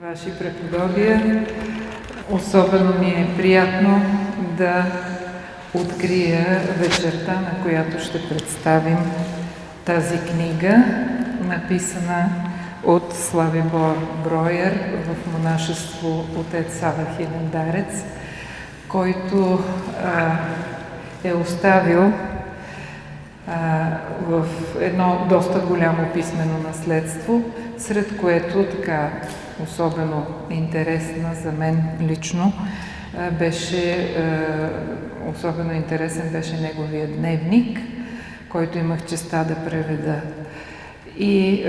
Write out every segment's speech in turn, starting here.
Ваши преподобия, особено ми е приятно да открия вечерта, на която ще представим тази книга, написана от Славибор Брояр в монашество отец Сава Хилендарец, който е оставил в едно доста голямо писмено наследство, сред което така особено интересна за мен лично особено интересен беше неговия дневник, който имах честа да преведа. И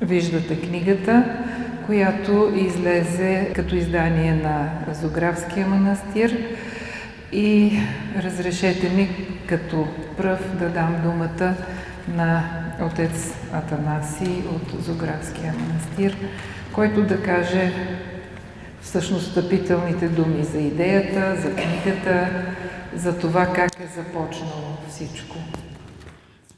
виждате книгата, която излезе като издание на Зографския манастир, и разрешете ми като пръв да дам думата на отец Атанасий от Зографския манастир, който да каже всъщност встъпителните думи за идеята, за книгата, за това как е започнало всичко.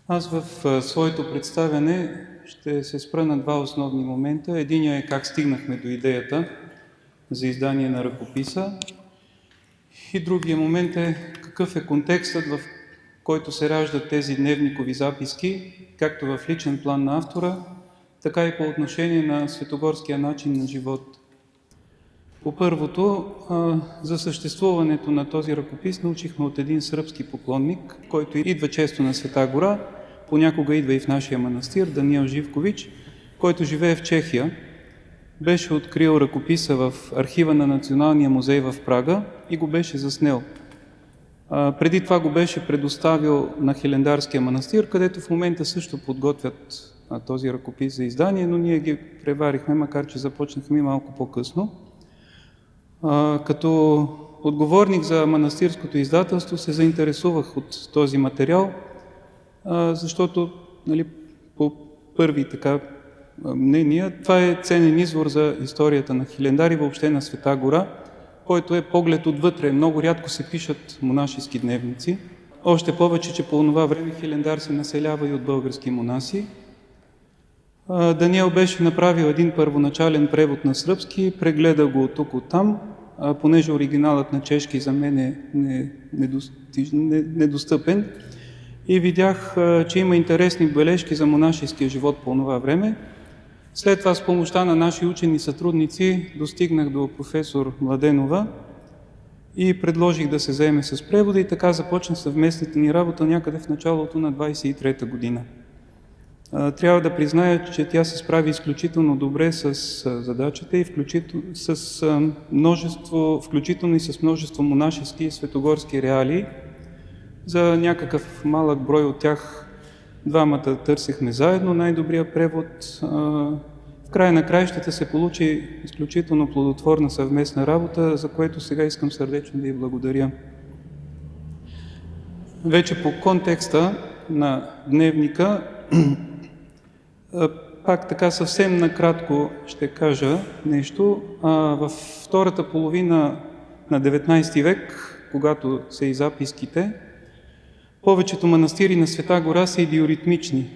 Аз в своето представяне ще се спра на два основни момента. Единият е как стигнахме до идеята за издание на ръкописа, и другия момент е какъв е контекстът, в който се раждат тези дневникови записки, както в личен план на автора, така и по отношение на светогорския начин на живот. По първото, за съществуването на този ръкопис научихме от един сръбски поклонник, който идва често на Света гора, понякога идва и в нашия манастир, Даниел Живкович, който живее в Чехия. Беше открил ръкописа в архива на Националния музей в Прага и го беше заснел. Преди това го беше предоставил на Хилендарския манастир, където в момента също подготвят този ръкопис за издание, но ние ги преварихме, макар че започнахме малко по-късно. Като отговорник за манастирското издателство се заинтересувах от този материал, защото по първи мнения, това е ценен извор за историята на Хилендар и въобще на Света гора, който е поглед отвътре. Много рядко се пишат монашески дневници. Още повече, че по това време Хилендар се населява и от български монаси. Даниел беше направил един първоначален превод на сръбски, прегледа го тук оттам, понеже оригиналът на чешки за мен е недостъпен, и видях, че има интересни бележки за монашеския живот по това време. След това с помощта на наши учени сътрудници достигнах до професор Младенова и предложих да се заеме с превода, и така започна съвместната ни работа някъде в началото на 23-та година. Трябва да призная, че тя се справи изключително добре с задачата и включително и с множество монашески и светогорски реалии. За някакъв малък брой от тях двамата търсихме заедно най-добрия превод. В края на краищата се получи изключително плодотворна съвместна работа, за което сега искам сърдечно да й благодаря. Вече по контекста на дневника, пак така съвсем накратко ще кажа нещо. Във втората половина на 19 век, когато са и записките, повечето манастири на Света гора са идиоритмични.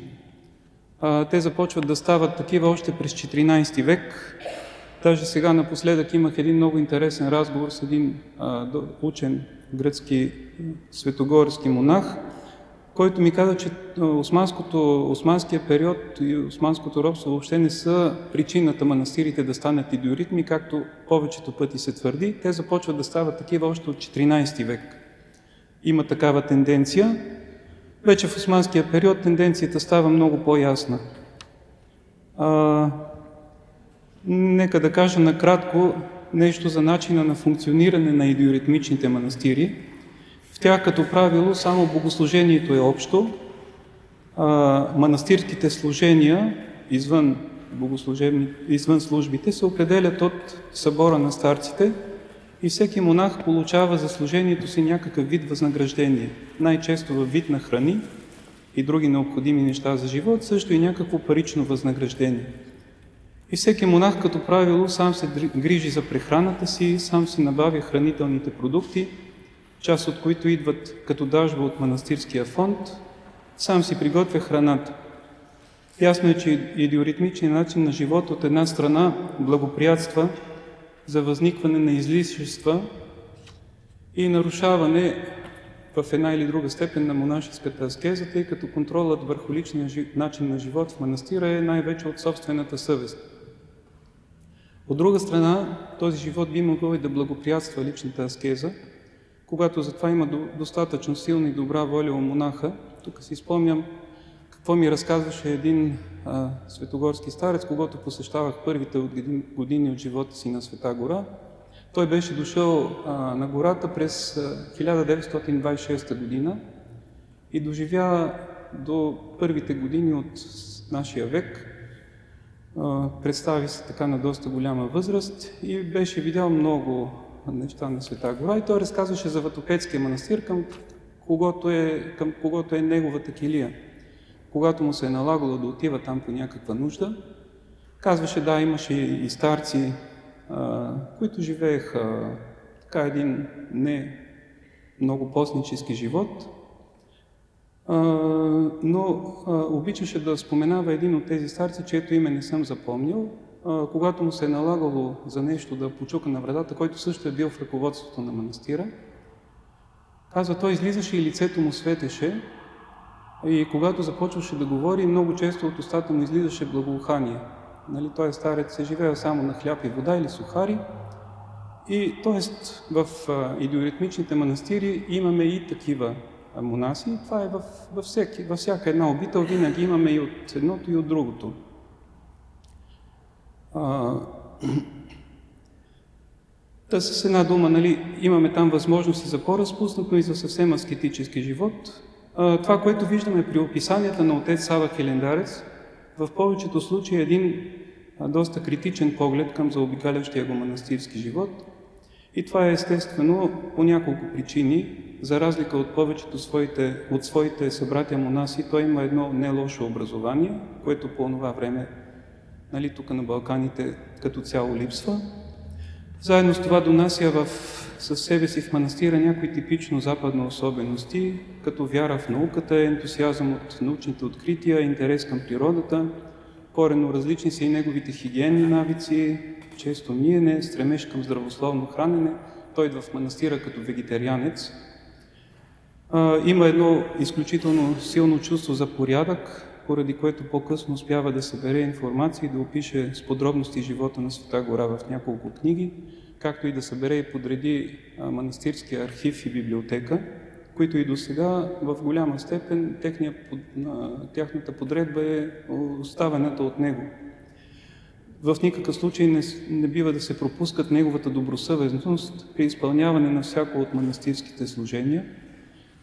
Те започват да стават такива още през 14 век. Даже сега напоследък имах един много интересен разговор с един учен гръцки светогорски монах, който ми каза, че османския период и османското робство въобще не са причината манастирите да станат идиоритми, както повечето пъти се твърди. Те започват да стават такива още от 14 век. Има такава тенденция. Вече в османския период тенденцията става много по-ясна. Нека да кажа накратко нещо за начина на функциониране на идиоритмичните манастири. В тях като правило само богослужението е общо. Манастирските служения извън службите се определят от събора на старците, и всеки монах получава за служението си някакъв вид възнаграждение. Най-често във вид на храни и други необходими неща за живот, също и някакво парично възнаграждение. И всеки монах като правило сам се грижи за прехраната си, сам си набавя хранителните продукти, част от които идват като дажба от манастирския фонд, сам си приготвя храната. Ясно е, че идиоритмичният начин на живот от една страна благоприятства за възникване на излишества и нарушаване в една или друга степен на монашеската аскеза, тъй като контролът върху личния начин на живот в манастира е най-вече от собствената съвест. От друга страна, този живот би могъл и да благоприятства личната аскеза, когато за това има достатъчно силна и добра воля у монаха. Тук си спомням какво ми разказваше един светогорски старец, когато посещавах първите години от живота си на Света гора. Той беше дошъл на гората през 1926 година и доживя до първите години от нашия век. Представи се така на доста голяма възраст и беше видял много неща на Света гора. И той разказваше за Ватопедския манастир, към когото е неговата килия. Когато му се е налагало да отива там по някаква нужда, казваше, да, имаше и старци, които живееха така един не много постнически живот, но обичаше да споменава един от тези старци, чието име не съм запомнил, когато му се е налагало за нещо да почука на вратата, който също е бил в ръководството на манастира. Казва, той излизаше и лицето му светеше, и когато започваше да говори, много често от устата му излизаше благоухание. Нали, той старец е живеел само на хляб и вода или сухари. И т.е. в идиоритмичните манастири имаме и такива монаси. Това е във всяка една обител, винаги имаме и от едното и от другото. Та с една дума, нали, имаме там възможности за по-разпуснат, но и за съвсем аскетически живот. Това, което виждаме при описанията на отец Сава Хилендарец, в повечето случаи е един доста критичен поглед към заобикалящия го манастирски живот. И това е естествено по няколко причини. За разлика от повечето от своите събратя монаси, той има едно не лошо образование, което по това време, нали, тук на Балканите като цяло липсва. Заедно с това донася със себе си в манастира някои типично западни особености, като вяра в науката, ентусиазъм от научните открития, интерес към природата. Коренно различни са и неговите хигиенни навици, често миене, стремеж към здравословно хранене. Той идва в манастира като вегетарианец. Има едно изключително силно чувство за порядък, поради което по-късно успява да събере информация и да опише с подробности живота на Света гора в няколко книги, както и да събере и подреди манастирския архив и библиотека, които и до сега в голяма степен тяхната подредба е оставената от него. В никакъв случай не бива да се пропускат неговата добросъвестност при изпълняване на всяко от манастирските служения,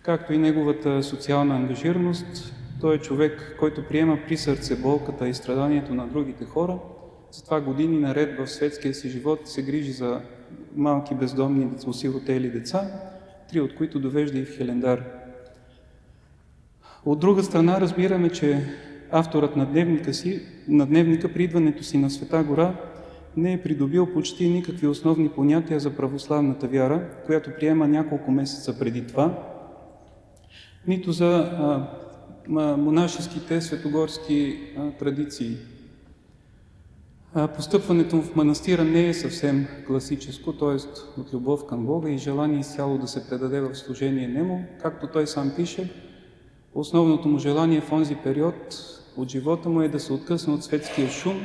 както и неговата социална ангажираност. Той е човек, който приема при сърце болката и страданието на другите хора. Затова години наред в светския си живот се грижи за малки бездомни осиротели деца, 3 от които довежда и в Хилендар. От друга страна разбираме, че авторът на дневника при идването си на Света гора не е придобил почти никакви основни понятия за православната вяра, която приема няколко месеца преди това, нито за монашеските светогорски традиции. Постъпването в манастира не е съвсем класическо, т.е. от любов към Бога и желание изцяло да се предаде в служение нему. Както той сам пише, основното му желание в онзи период от живота му е да се откъсне от светския шум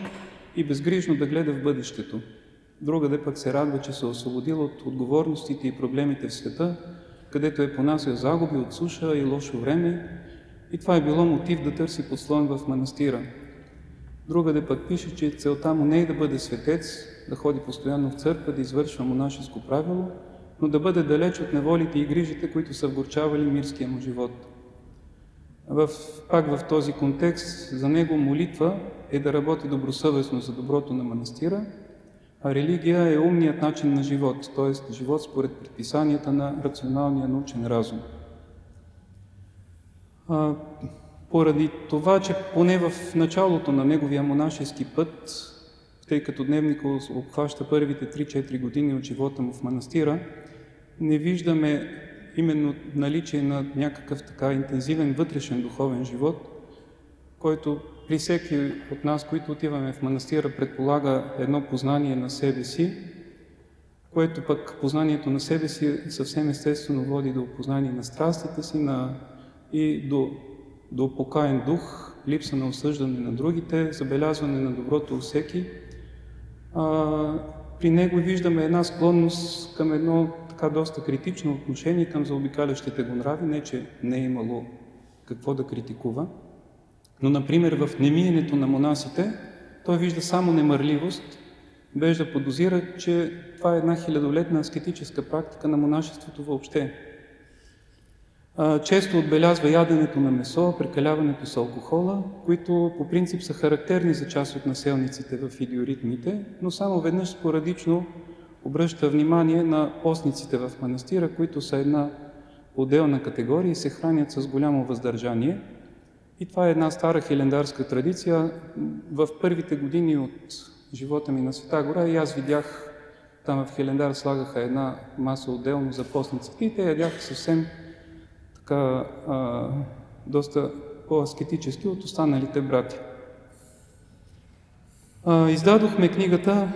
и безгрижно да гледа в бъдещето. Другаде пък се радва, че се освободил от отговорностите и проблемите в света, където е понасял загуби от суша и лошо време, и това е било мотив да търси подслон в манастира. Другаде пък пише, че целта му не е да бъде светец, да ходи постоянно в църква, да извършва монашеско правило, но да бъде далеч от неволите и грижите, които са вгорчавали мирския му живот. Пак в този контекст за него молитва е да работи добросъвестно за доброто на манастира, а религия е умният начин на живот, т.е. живот според предписанията на рационалния научен разум. Поради това, че поне в началото на неговия монашески път, тъй като дневника обхваща първите 3-4 години от живота му в манастира, не виждаме именно наличие на някакъв така интензивен вътрешен духовен живот, който при всеки от нас, които отиваме в манастира, предполага едно познание на себе си, което пък познанието на себе си съвсем естествено води до познание на страстите си и до покаен дух, липса на осъждане на другите, забелязване на доброто у всеки. При него виждаме една склонност към едно така доста критично отношение към заобикалящите го нрави, не че не е имало какво да критикува. Но, например, в немиенето на монасите той вижда само немърливост, без да подозира, че това е една хилядолетна аскетическа практика на монашеството въобще. Често отбелязва яденето на месо, прекаляването с алкохола, които по принцип са характерни за част от населниците в идиоритмите, но само веднъж спорадично обръща внимание на постниците в манастира, които са една отделна категория и се хранят с голямо въздържание. И това е една стара хилендарска традиция. В първите години от живота ми на Света гора и аз видях, там в Хилендар слагаха една маса отделно за постниците и те ядяха съвсем така доста по-аскетически от останалите брати. Издадохме книгата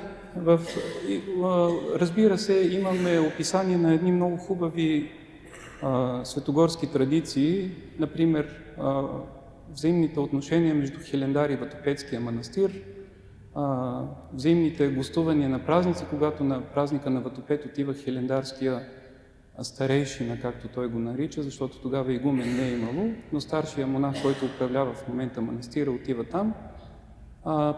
разбира се, имаме описание на едни много хубави светогорски традиции, например взаимните отношения между Хилендар и Ватопедския манастир, взаимните гостувания на празници, когато на празника на Ватопед отива хилендарския старейшина, както той го нарича, защото тогава игумен не е имало, но старшия монах, който управлява в момента манастира, отива там,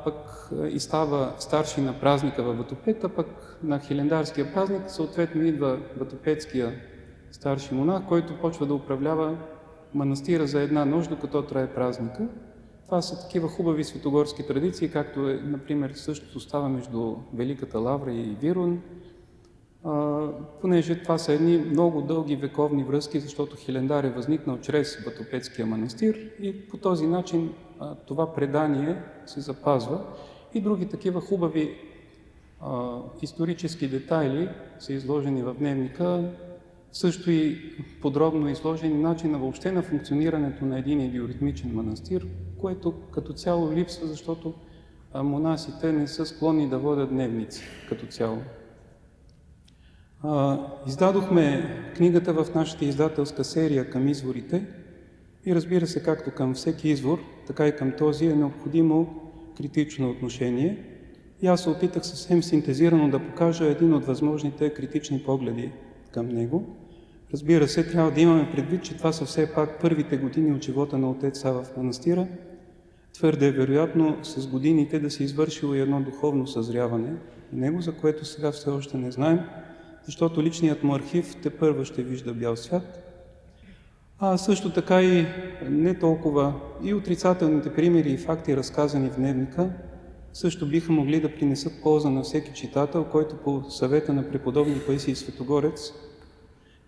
пък и става старши на празника във Ватопед, а пък на хилендарския празник съответно идва Ватопедския старши монах, който почва да управлява манастира за една нощ, докато трае празника. Това са такива хубави светогорски традиции, както например, същото става между Великата Лавра и Вирун, понеже това са едни много дълги вековни връзки, защото Хилендар е възникнал чрез Ватопедския манастир и по този начин това предание се запазва. И други такива хубави исторически детайли са изложени в дневника, също и подробно изложени начина въобще на функционирането на един идиоритмичен манастир, което като цяло липсва, защото монасите не са склонни да водят дневници като цяло. Издадохме книгата в нашата издателска серия към изворите и разбира се, както към всеки извор, така и към този е необходимо критично отношение. И аз се опитах съвсем синтезирано да покажа един от възможните критични погледи към него. Разбира се, трябва да имаме предвид, че това са все пак първите години от живота на отец Сава в манастира. Твърде е вероятно с годините да се извършило и едно духовно съзряване на него, за което сега все още не знаем, защото личният му архив тепърва ще вижда бял свят. Също така и не толкова и отрицателните примери и факти, разказани в дневника, също биха могли да принесат полза на всеки читател, който по съвета на преподобни Паисий Светогорец,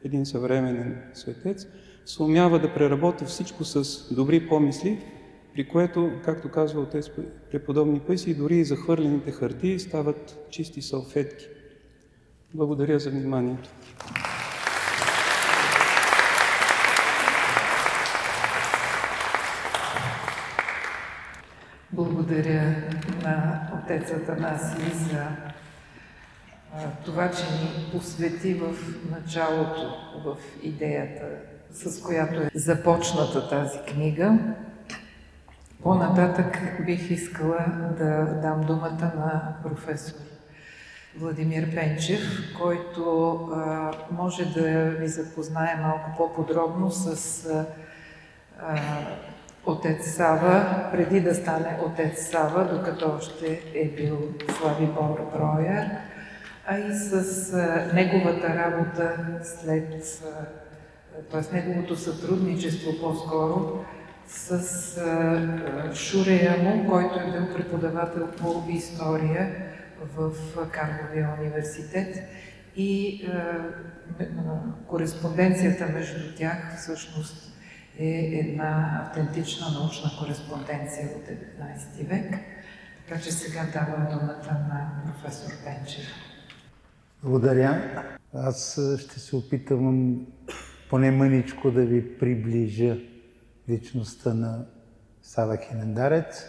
един съвременен светец, съумява да преработи всичко с добри помисли, при което, както казва отец преподобни Паисий, дори и захвърлените хартии стават чисти салфетки. Благодаря за вниманието. Благодаря на отец Атанасий за това, че ни посвети в началото, в идеята, с която е започната тази книга. По-нататък бих искала да дам думата на професор Владимир Пенчев, който може да ви запознае малко по-подробно с отец Сава, преди да стане отец Сава, докато още е бил Славибор Брояр, а и с неговата работа след, т.е. неговото сътрудничество по-скоро с Шурея му, който е бил преподавател по история в Карловия университет и кореспонденцията между тях всъщност е една автентична научна кореспонденция от 19 век. Така че сега давам думата на професор Пенчев. Благодаря. Аз ще се опитам поне мъничко да ви приближа личността на Сава Хилендарец.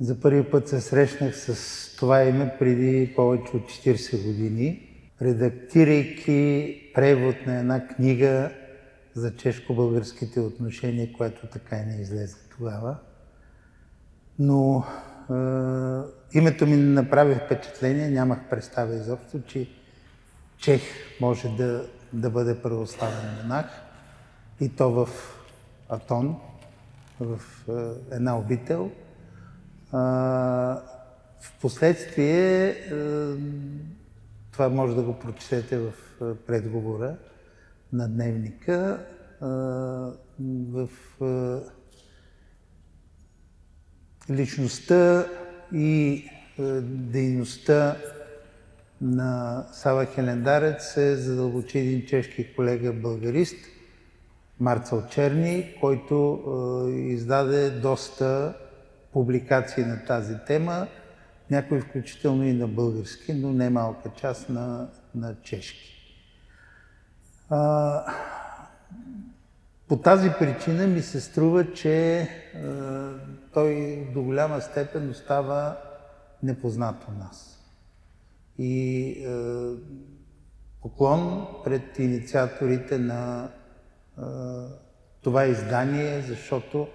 За първи път се срещнах с това име преди повече от 40 години, редактирайки превод на една книга за чешко-българските отношения, която така и не излезе тогава. Но името ми не направи впечатление, нямах представа изобщо, че чех може да бъде православен монах, и то в Атон, в една обител. Впоследствие, това може да го прочетете в предговора на дневника, в личността и дейността на Сава Хилендарец се задълбочи един чешки колега българист, Марцел Черни, който издаде доста публикации на тази тема, някои включително и на български, но не малка част на чешки. По тази причина ми се струва, че той до голяма степен остава непознат у нас. И поклон пред инициаторите на това издание, защото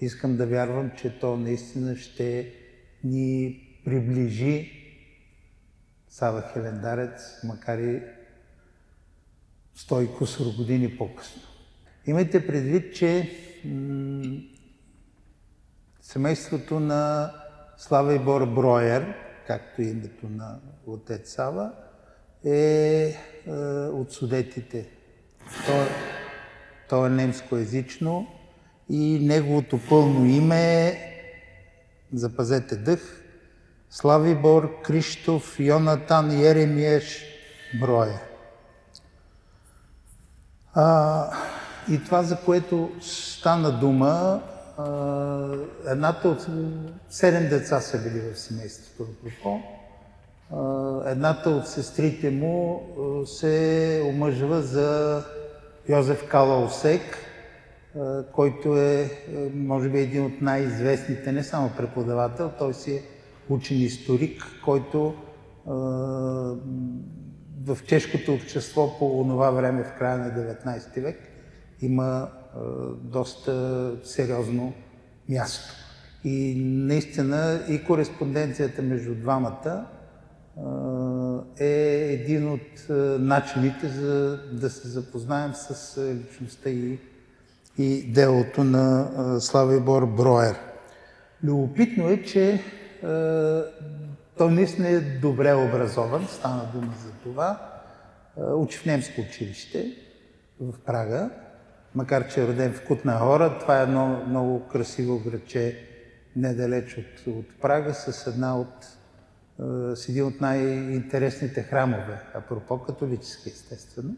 искам да вярвам, че то наистина ще ни приближи Сава Хилендарец, макар и 100 и кусор години по-късно. Имайте предвид, че семейството на Славибор Броер, както и името на отец Сава, е от Судетите. То е немскоязично и неговото пълно име е, запазете дъх, Славибор Криштоф Йонатан Еремиеш Броер. И това, за което стана дума, едната от 7 деца са били в семейството Апропо. Едната от сестрите му се омъжва за Йозеф Калаусек, който е, може би, един от най-известните, не само преподавател, той си е учен историк, който в чешкото общество по онова време, в края на 19 век, има доста сериозно място. И наистина и кореспонденцията между двамата е един от начините за да се запознаем с личността и делото на Славибор Броер. Любопитно е, че той наистина е добре образован, стана дума за това. Учи в немско училище в Прага, макар че е роден в Кутна Хора. Това е едно много красиво градче, недалеч от Прага, с един от най-интересните храмове, апропо католически, естествено.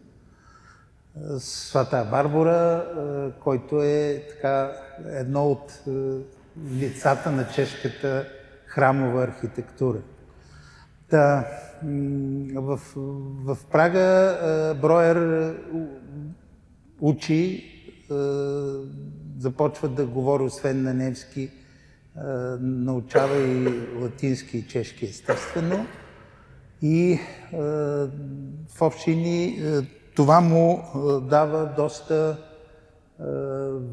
Свята Барбара, който е така едно от лицата на чешката храмова архитектура. В Прага Броер учи, започва да говори освен на немски, научава и латински и чешки, естествено. И в общини това му дава доста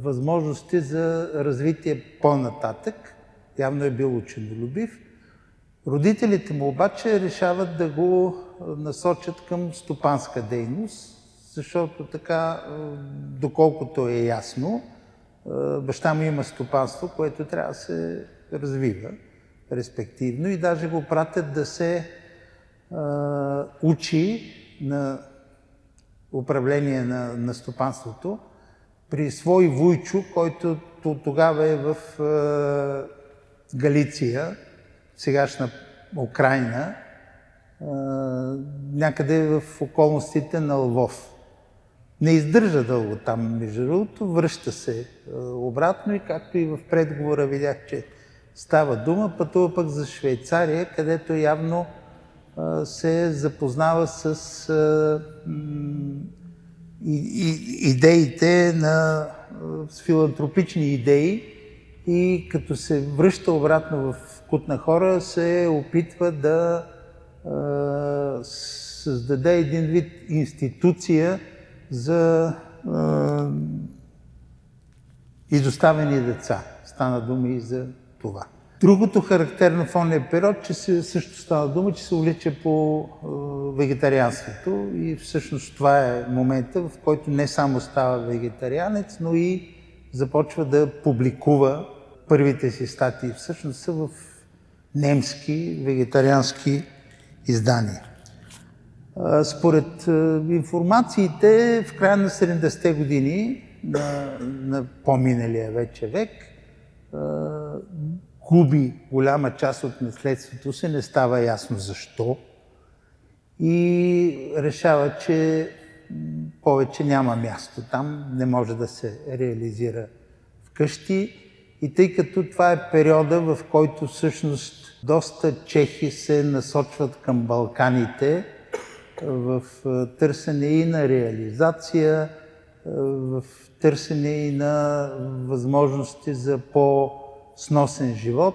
възможности за развитие по-нататък. Явно е бил ученолюбив. Родителите му обаче решават да го насочат към стопанска дейност, защото така, доколкото е ясно, баща му има стопанство, което трябва да се развива респективно, и даже го пратят да се учи на управление на стопанството при свой вуйчо, който тогава е в Галиция, сегашна Украйна, някъде в околностите на Лвов. Не издържа дълго там, между другото, връща се обратно и както и в предговора видях, че става дума, пътува пък за Швейцария, където явно се запознава с идеите с филантропични идеи и като се връща обратно в Кутна Хора, се опитва да създаде един вид институция за изоставени деца. Стана дума и за това. Другото характерно в онния период, че също стана дума, че се увлича по вегетарианството и всъщност това е момента, в който не само става вегетарианец, но и започва да публикува първите си статии. Всъщност са в немски вегетариански издания. Според информациите, в края на 70-те години на по-миналия вече век, губи голяма част от наследството си, не става ясно защо, и решава, че повече няма място там, не може да се реализира вкъщи. И тъй като това е периода, в който всъщност доста чехи се насочват към Балканите в търсене и на реализация, в търсене и на възможности за по-сносен живот.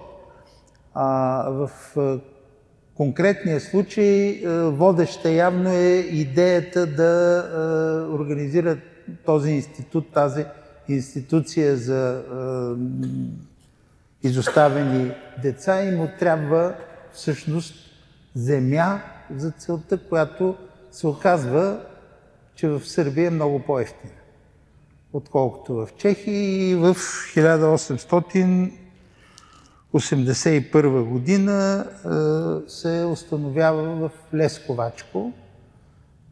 В конкретния случай водеща явно е идеята да организира този институт, тази институция за изоставени деца и му трябва всъщност земя за целта, която се оказва, че в Сърбия е много по-евтина, отколкото в Чехия. И в 1881 година се установява в Лесковачко,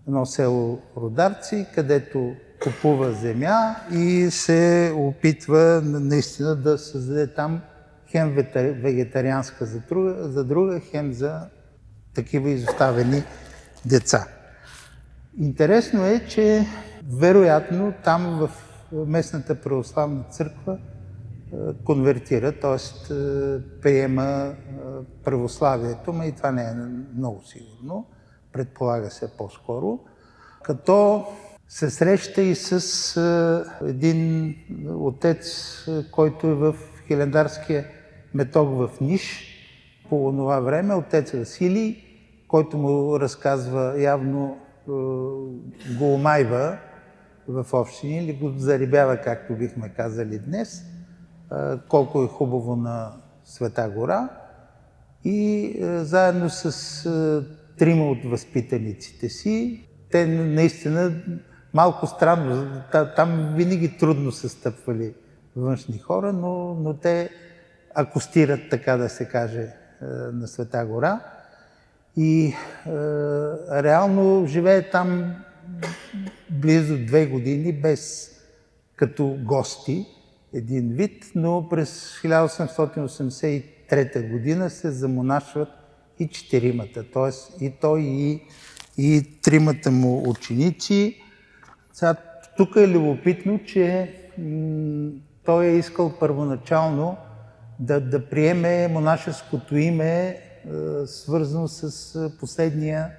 едно село Рударци, където купува земя и се опитва наистина да създаде там хем вегетарианска за друга, хем за такива изоставени деца. Интересно е, че вероятно там в местната православна църква конвертира, т.е. приема православието, но и това не е много сигурно, предполага се по-скоро, като се среща и с един отец, който е в хилендарския метод в Ниш по това време, отец Василий, който му разказва явно го омайва в общини или го зарибява, както бихме казали днес, колко е хубаво на Света гора, и заедно с трима от възпитаниците си, те наистина малко странно, там винаги трудно са стъпвали външни хора, но те акостират, така да се каже, на Света гора и реално живее там близо 2 години без като гости, един вид, но през 1883 година се замонашват и 4-мата, т.е. и той и 3-мата му ученици. Сега, тук е любопитно, че той е искал първоначално да приеме монашеското име, свързано с последния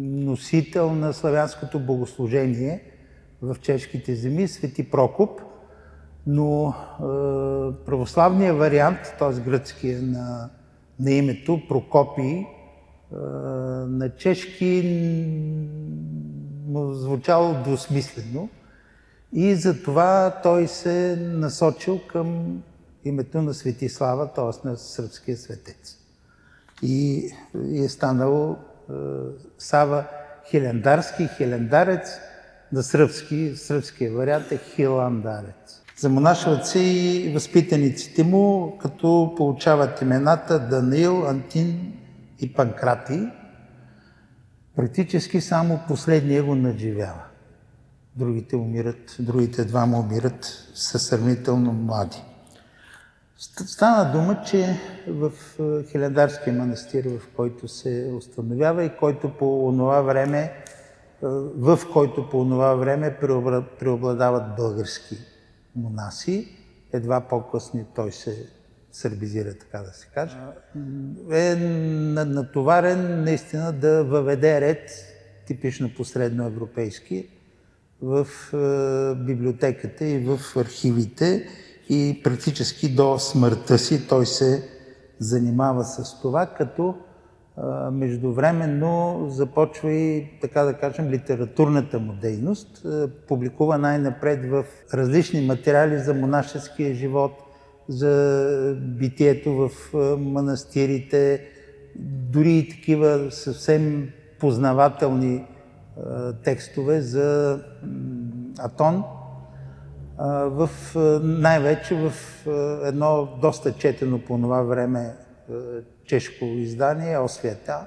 носител на славянското богослужение в чешките земи, Свети Прокоп, но православният вариант, т.е. гръцкия на името Прокопий, на чешки му звучало двусмислено и затова той се насочил към името на Светислава, т.е. на сръбския светец. И е станал Сава Хилендарски, хилендарец, на сръбския вариант е Хиландарец. Замонашват се и възпитаниците му, като получават имената Даниил, Антин и Панкрати. Практически само последния го надживява. Другите двама умират със сравнително млади. Стана дума, че в Хилендарския манастир, в който се установява и в който по онова време преобладават български монаси, едва по-късно той се сърбизира, така да се каже, е натоварен наистина да въведе ред, типично посредноевропейски, в библиотеката и в архивите и практически до смъртта си той се занимава с това, като междувременно започва и, така да кажем, литературната му дейност. Публикува най-напред в различни материали за монашеския живот, за битието в манастирите, дори и такива съвсем познавателни текстове за Атон, най-вече в едно доста четено по това време чешко издание «Освета»,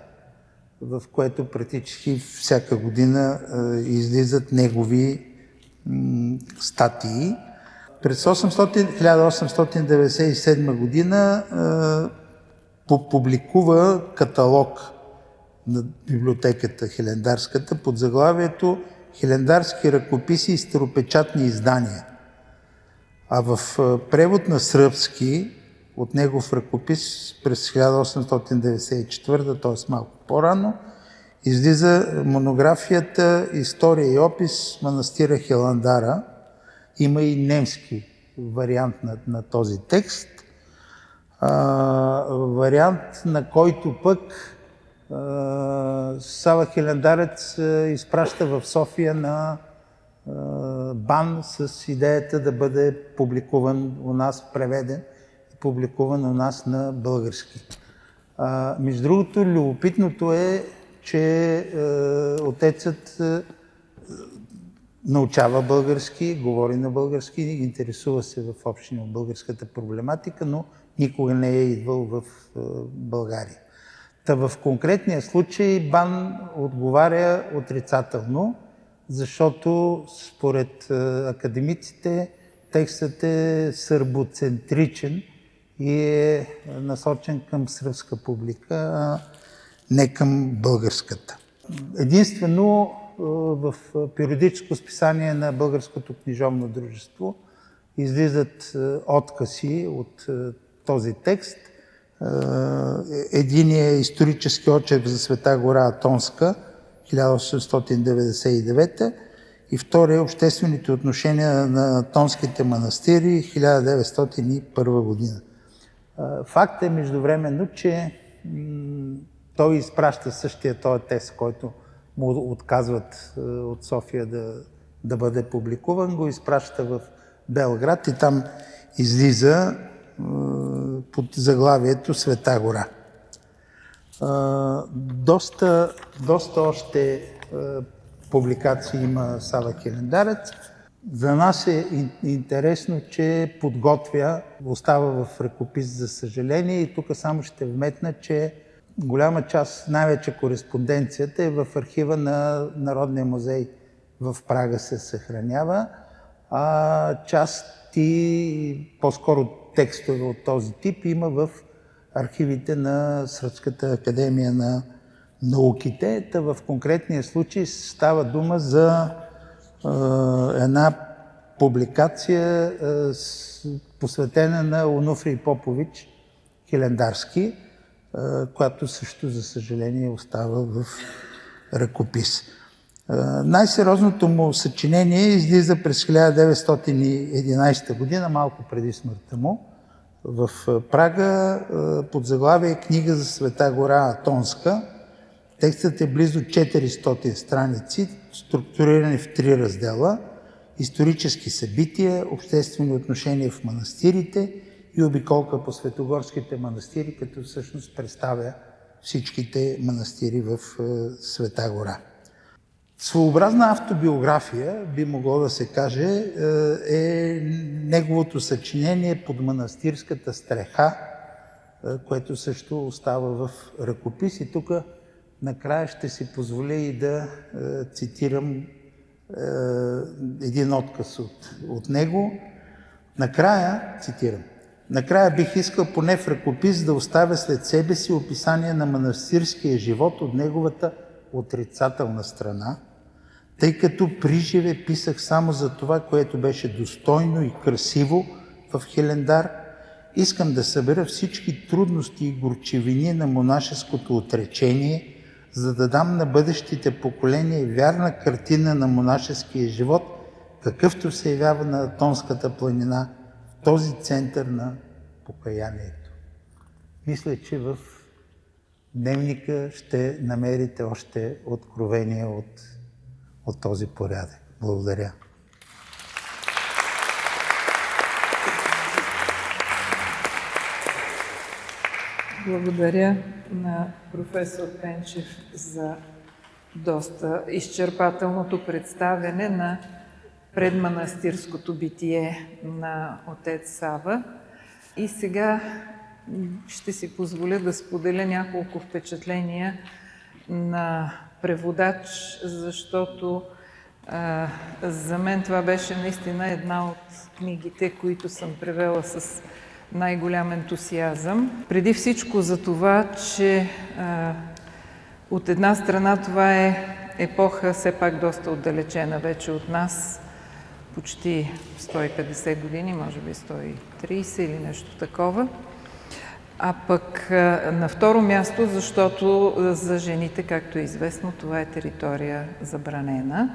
в което практически всяка година излизат негови статии. През 1897 година публикува каталог на библиотеката хилендарската под заглавието «Хилендарски ръкописи и старопечатни издания». А в превод на сръбски от негов ръкопис през 1894, т.е. малко по-рано, излиза монографията «История и опис манастира Хиландара». Има и немски вариант на този текст. Вариант, на който пък Сава Хилендарец изпраща в София на БАН с идеята да бъде публикуван у нас, преведен и публикуван у нас на български. Между другото, любопитното е, че отецът научава български, говори на български, интересува се в община от българската проблематика, но никога не е идвал в България. Та в конкретния случай БАН отговаря отрицателно, защото според академиците текстът е сърбоцентричен и е насочен към сръбска публика, а не към българската. Единствено в периодическо списание на Българското книжовно дружество излизат откъси от този текст. Единият е исторически очерк за Света гора Атонска, 1899, и втория е обществените отношения на атонските манастири, 1901 година. Факт е междувременно, че той изпраща същия този текст, който му отказват от София да бъде публикуван, го изпраща в Белград и там излиза под заглавието Света гора. Доста още публикации има Сава Хилендарец. За нас е интересно, че подготвя, остава в ръкопис за съжаление, и тук само ще вметна, че голяма част, най-вече кореспонденцията, е в архива на Народния музей в Прага се съхранява, а части, по-скоро текстове от този тип, има в архивите на Сръбската академия на науките. Та в конкретния случай става дума за една публикация, посветена на Онуфрий Попович Хилендарски, която също, за съжаление, остава в ръкопис. Най-сериозното му съчинение излиза през 1911 година, малко преди смъртта му, в Прага, под заглавие «Книга за Света гора Атонска». Текстът е близо 400 страници, структурирани в 3 раздела: исторически събития, обществени отношения в манастирите и обиколка по светогорските манастири, като всъщност представя всичките манастири в Света гора. Своеобразна автобиография, би могло да се каже, е неговото съчинение «Под манастирската стреха», което също остава в ръкопис. И тук накрая ще си позволя и да цитирам един откъс от него. Накрая, цитирам: «Накрая бих искал поне в ръкопис да оставя след себе си описание на манастирския живот от неговата отрицателна страна, тъй като приживе писах само за това, което беше достойно и красиво в Хилендар. Искам да събера всички трудности и горчивини на монашеското отречение, за да дам на бъдещите поколения вярна картина на монашеския живот, какъвто се явява на Атонската планина, в този център на покаянието. Мисля, че в дневника ще намерите още откровения от този порядък. Благодаря. Благодаря на професор Пенчев за доста изчерпателното представяне на предманастирското битие на отец Сава. И сега ще си позволя да споделя няколко впечатления на преводач, защото за мен това беше наистина една от книгите, които съм превела с най-голям ентусиазъм. Преди всичко за това, че от една страна това е епоха все пак доста отдалечена вече от нас, почти 150 години, може би 130 или нещо такова. А пък на второ място, защото за жените, както е известно, това е територия забранена.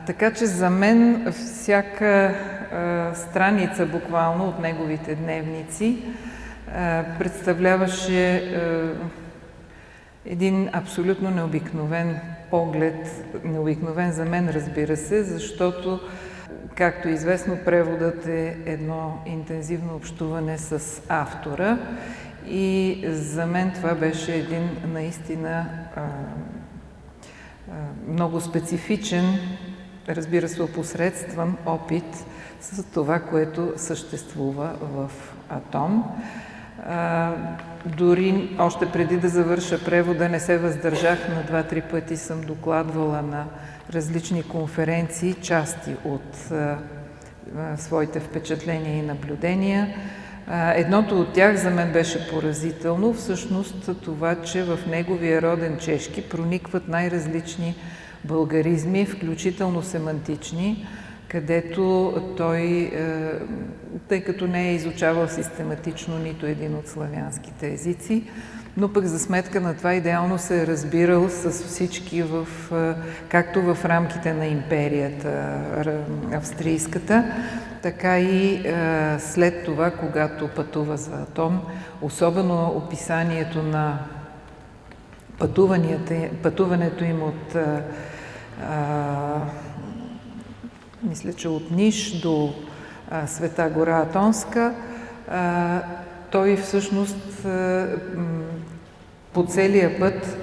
Така че за мен всяка страница буквално от неговите дневници представляваше един абсолютно необикновен поглед, необикновен за мен, разбира се, защото, както е известно, преводът е едно интензивно общуване с автора и за мен това беше един наистина много специфичен, разбира се, опосредстван опит с това, което съществува в Атон. Дори още преди да завърша превода не се въздържах, на 2-3 пъти съм докладвала на различни конференции части от своите впечатления и наблюдения. Едното от тях за мен беше поразително, всъщност това, че в неговия роден чешки проникват най-различни българизми, включително семантични, където той, тъй като не е изучавал систематично нито един от славянските езици, но пък за сметка на това идеално се е разбирал с всички, както в рамките на империята австрийската, така и след това, когато пътува за Атон, особено описанието на пътуването им от мисля, че от Ниш до Света гора Атонска, той всъщност по целия път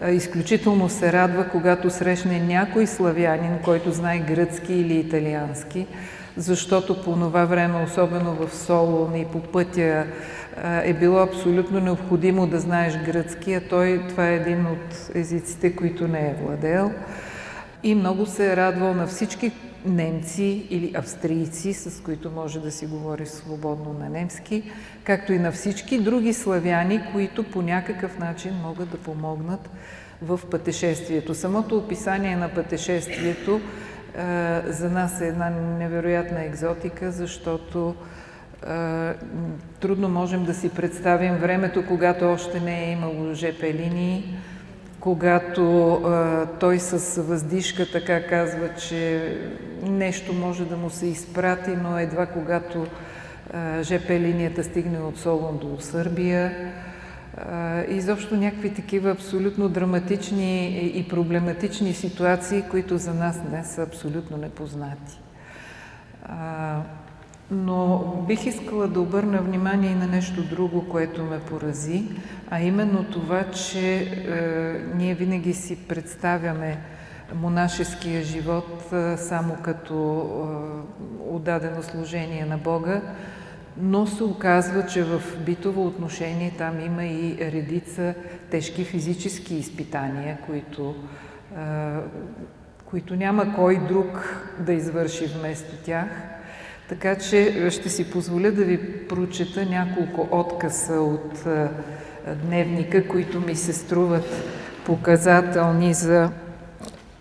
изключително се радва, когато срещне някой славянин, който знае гръцки или италиански, защото по това време, особено в Солун и по пътя, е било абсолютно необходимо да знаеш гръцки, а това е един от езиците, които не е владел. И много се е радвал на всички немци или австрийци, с които може да си говори свободно на немски, както и на всички други славяни, които по някакъв начин могат да помогнат в пътешествието. Самото описание на пътешествието за нас е една невероятна екзотика, защото трудно можем да си представим времето, когато още не е имало ЖП линии, когато той с въздишка така казва, че нещо може да му се изпрати, но едва когато ЖП линията стигне от Солун до Сърбия. Изобщо някакви такива абсолютно драматични и проблематични ситуации, които за нас днес са абсолютно непознати. Но бих искала да обърна внимание и на нещо друго, което ме порази, а именно това, че ние винаги си представяме монашеския живот само като отдадено служение на Бога, но се оказва, че в битово отношение там има и редица тежки физически изпитания, които няма кой друг да извърши вместо тях. Така че ще си позволя да ви прочета няколко откъса от дневника, които ми се струват показателни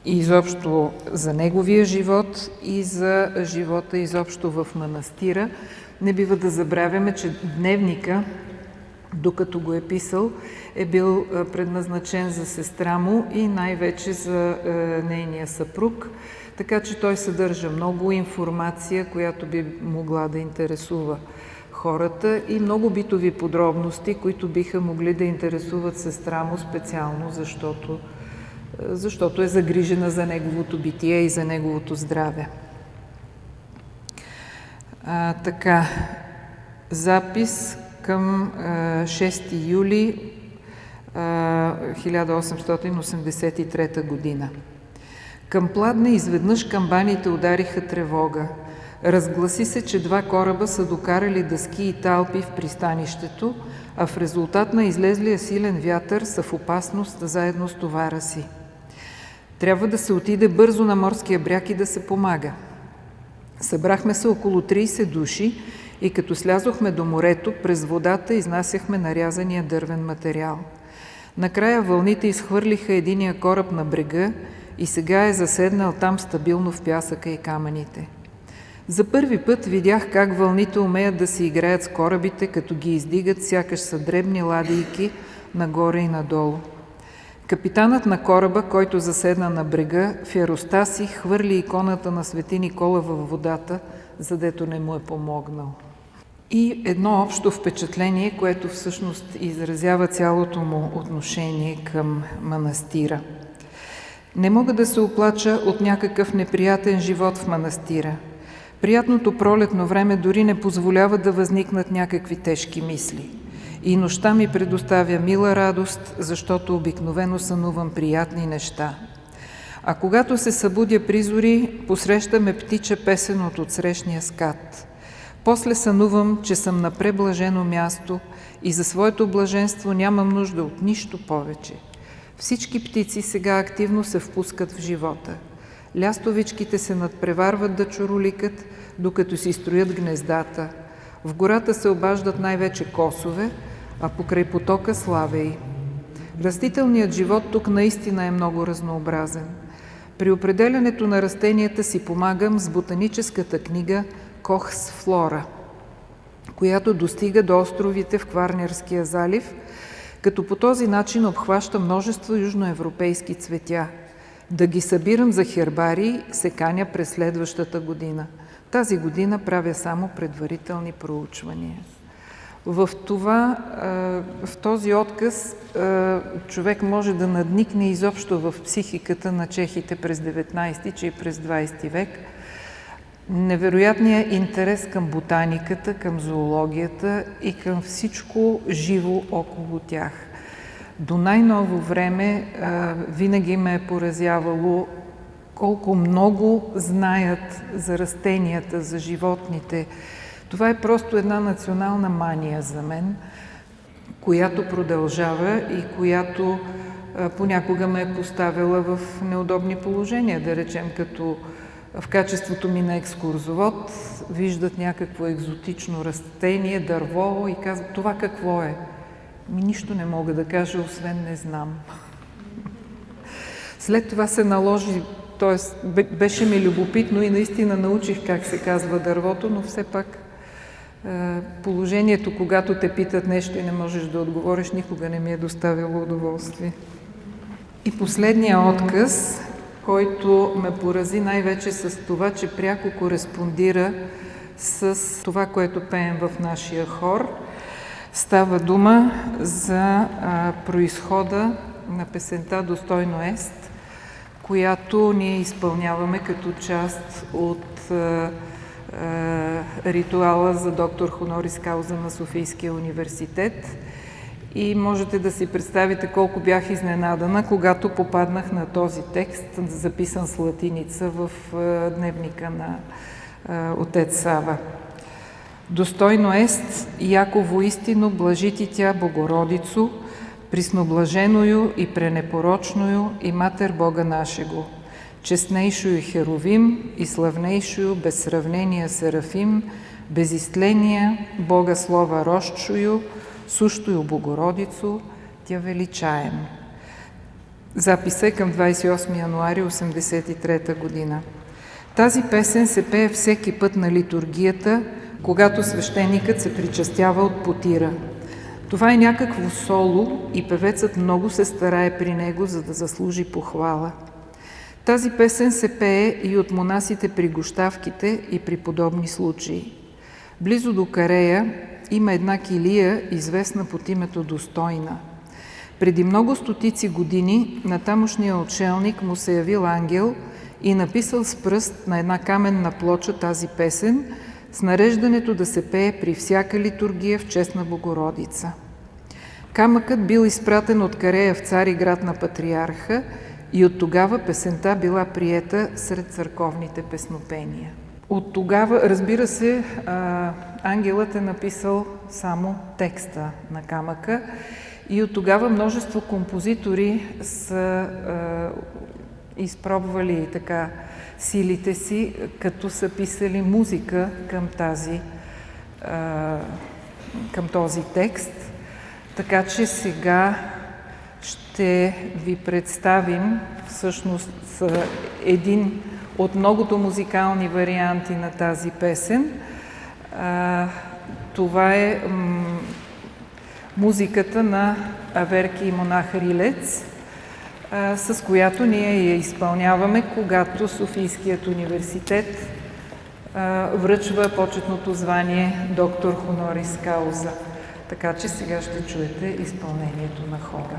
изобщо за неговия живот и за живота изобщо в манастира. Не бива да забравяме, че дневника докато го е писал, е бил предназначен за сестра му и най-вече за нейния съпруг, така че той съдържа много информация, която би могла да интересува хората и много битови подробности, които биха могли да интересуват сестра му специално, защото е загрижена за неговото битие и за неговото здраве. Запис към 6 юли 1883 година. Към Пладне изведнъж камбаните удариха тревога. Разгласи се, че 2 кораба са докарали дъски и талпи в пристанището, а в резултат на излезлия силен вятър са в опасност заедно с товара си. Трябва да се отиде бързо на морския бряг и да се помага. Събрахме се около 30 души и като слязохме до морето, през водата изнасяхме нарязания дървен материал. Накрая вълните изхвърлиха единия кораб на брега и сега е заседнал там стабилно в пясъка и камъните. За първи път видях как вълните умеят да си играят с корабите, като ги издигат, сякаш са дребни ладийки нагоре и надолу. Капитанът на кораба, който заседна на брега, в яростта си хвърли иконата на свети Никола във водата, задето не му е помогнал. И едно общо впечатление, което всъщност изразява цялото му отношение към манастира. Не мога да се оплача от някакъв неприятен живот в манастира. Приятното пролетно време дори не позволява да възникнат някакви тежки мисли. И нощта ми предоставя мила радост, защото обикновено сънувам приятни неща. А когато се събудя призори, посрещаме птича песен от отсрещния скат. После сънувам, че съм на преблажено място и за своето блаженство нямам нужда от нищо повече. Всички птици сега активно се впускат в живота. Лястовичките се надпреварват да чуроликат, докато си строят гнездата. В гората се обаждат най-вече косове, а покрай потока славеи. Растителният живот тук наистина е много разнообразен. При определянето на растенията си помагам с ботаническата книга Кохс Флора, която достига до островите в Кварнерския залив, като по този начин обхваща множество южноевропейски цветя. Да ги събирам за хербарий се каня през следващата година. Тази година правя само предварителни проучвания. В този отказ човек може да надникне изобщо в психиката на чехите през 19-ти, че и през 20 век. Невероятният интерес към ботаниката, към зоологията и към всичко живо около тях. До най-ново време винаги ме е поразявало колко много знаят за растенията, за животните. Това е просто една национална мания за мен, която продължава и която понякога ме е поставила в неудобни положения, да речем, като в качеството ми на екскурзовод виждат някакво екзотично растение, дърво и казват, това какво е? Нищо не мога да кажа, освен не знам. След това се наложи, т.е. беше ми любопитно и наистина научих как се казва дървото, но все пак положението, когато те питат нещо и не можеш да отговориш, никога не ми е доставило удоволствие. И последния отказ, който ме порази най-вече с това, че пряко кореспондира с това, което пеем в нашия хор. Става дума за произхода на песента «Достойно ест», която ние изпълняваме като част от ритуала за доктор хонорис кауза на Софийския университет. И можете да си представите колко бях изненадана, когато попаднах на този текст, записан с латиница в дневника на отец Сава. Достойно ест, яко воистину блажити тя Богородицу, присноблаженою и пренепорочною и Матер Бога нашего, честнейшую Херовим и славнейшую без сравнения Серафим, безистления Бога Слова рощшую, сущую Богородицу, тя величаем. Запис е към 28 януари 1983 година. Тази песен се пее всеки път на литургията, когато свещеникът се причастява от потира. Това е някакво соло и певецът много се старае при него, за да заслужи похвала. Тази песен се пее и от монасите при гощавките и при подобни случаи. Близо до Карея има една килия, известна под името Достойна. Преди много стотици години на тамошния отшелник му се явил ангел и написал с пръст на една каменна плоча тази песен с нареждането да се пее при всяка литургия в чест на Богородица. Камъкът бил изпратен от Карея в Цариград на патриарха и от тогава песента била приета сред църковните песнопения. От тогава, разбира се, ангелът е написал само текста на камъка и от тогава множество композитори са изпробвали така силите си, като са писали музика към този текст. Така че сега ще ви представим всъщност един от многото музикални варианти на тази песен. Това е музиката на Аверки и монах Рилец, с която ние я изпълняваме, когато Софийският университет връчва почетното звание доктор хонорис кауза. Така че сега ще чуете изпълнението на хора.